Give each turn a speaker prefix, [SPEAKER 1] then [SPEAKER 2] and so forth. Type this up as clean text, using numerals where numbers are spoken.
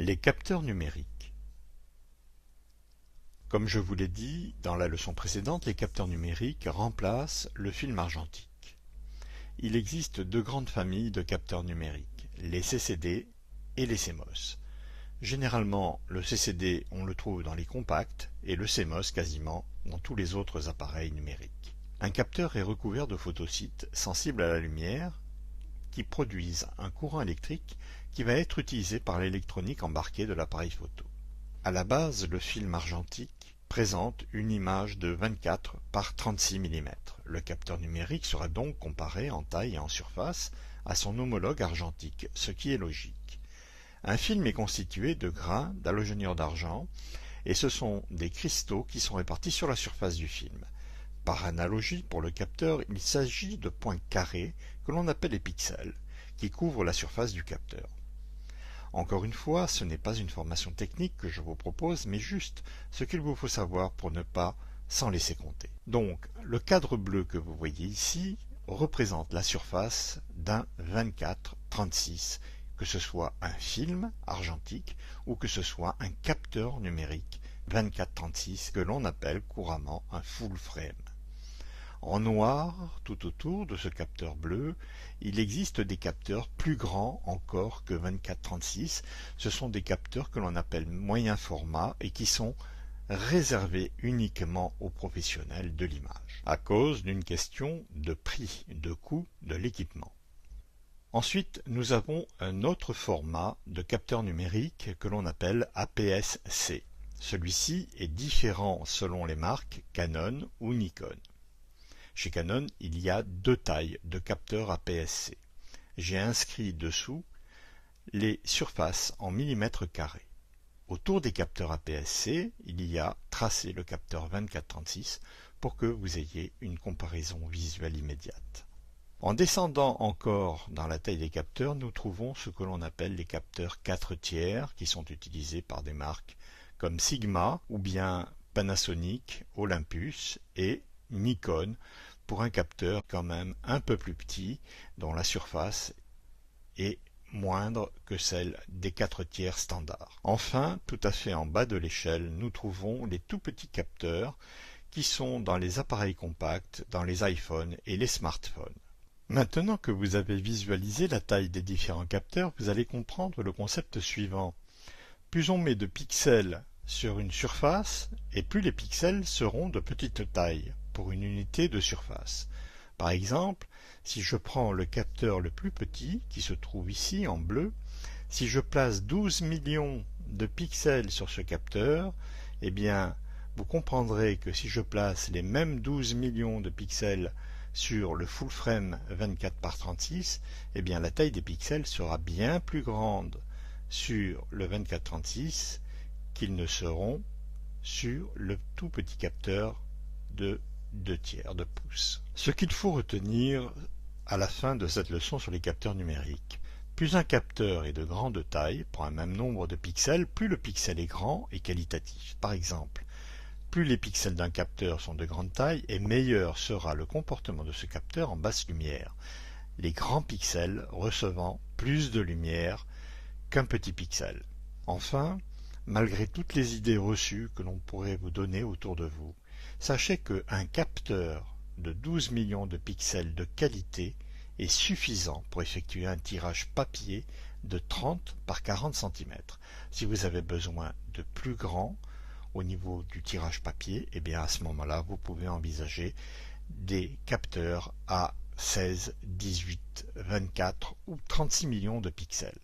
[SPEAKER 1] Les capteurs numériques. Comme je vous l'ai dit dans la leçon précédente, les capteurs numériques remplacent le film argentique. Il existe deux grandes familles de capteurs numériques, les CCD et les CMOS. Généralement, le CCD on le trouve dans les compacts et le CMOS quasiment dans tous les autres appareils numériques. Un capteur est recouvert de photosites sensibles à la lumière qui produisent un courant électrique qui va être utilisé par l'électronique embarquée de l'appareil photo. À la base, le film argentique présente une image de 24 par 36 mm. Le capteur numérique sera donc comparé en taille et en surface à son homologue argentique, ce qui est logique. Un film est constitué de grains d'halogénure d'argent et ce sont des cristaux qui sont répartis sur la surface du film. Par analogie, pour le capteur, il s'agit de points carrés que l'on appelle les pixels, qui couvrent la surface du capteur. Encore une fois, ce n'est pas une formation technique que je vous propose, mais juste ce qu'il vous faut savoir pour ne pas s'en laisser compter. Donc, le cadre bleu que vous voyez ici représente la surface d'un 24-36, que ce soit un film argentique ou que ce soit un capteur numérique 24-36 que l'on appelle couramment un full frame. En noir, tout autour de ce capteur bleu, il existe des capteurs plus grands encore que 24-36. Ce sont des capteurs que l'on appelle moyen format et qui sont réservés uniquement aux professionnels de l'image, à cause d'une question de prix, de coût de l'équipement. Ensuite, nous avons un autre format de capteur numérique que l'on appelle APS-C. Celui-ci est différent selon les marques Canon ou Nikon. Chez Canon, il y a deux tailles de capteurs APS-C. J'ai inscrit dessous les surfaces en millimètres carrés. Autour des capteurs APS-C, il y a tracé le capteur 24-36 pour que vous ayez une comparaison visuelle immédiate. En descendant encore dans la taille des capteurs, nous trouvons ce que l'on appelle les capteurs 4 tiers qui sont utilisés par des marques comme Sigma ou bien Panasonic, Olympus et Nikon pour un capteur quand même un peu plus petit dont la surface est moindre que celle des 4 tiers standards. Enfin, tout à fait en bas de l'échelle, nous trouvons les tout petits capteurs qui sont dans les appareils compacts, dans les iPhones et les smartphones. Maintenant que vous avez visualisé la taille des différents capteurs, vous allez comprendre le concept suivant. Plus on met de pixels sur une surface, et plus les pixels seront de petite taille pour une unité de surface. Par exemple, si je prends le capteur le plus petit, qui se trouve ici en bleu, si je place 12 millions de pixels sur ce capteur, eh bien, vous comprendrez que si je place les mêmes 12 millions de pixels sur le full frame 24 par 36, eh bien, la taille des pixels sera bien plus grande sur le 24-36 qu'ils ne seront sur le tout petit capteur de 2 tiers de pouce. Ce qu'il faut retenir à la fin de cette leçon sur les capteurs numériques. Plus un capteur est de grande taille, pour un même nombre de pixels, plus le pixel est grand et qualitatif. Par exemple, plus les pixels d'un capteur sont de grande taille, et meilleur sera le comportement de ce capteur en basse lumière, les grands pixels recevant plus de lumière qu'un petit pixel. Enfin, malgré toutes les idées reçues que l'on pourrait vous donner autour de vous, sachez qu'un capteur de 12 millions de pixels de qualité est suffisant pour effectuer un tirage papier de 30 par 40 cm. Si vous avez besoin de plus grand au niveau du tirage papier, eh bien à ce moment-là, vous pouvez envisager des capteurs à 16, 18, 24 ou 36 millions de pixels.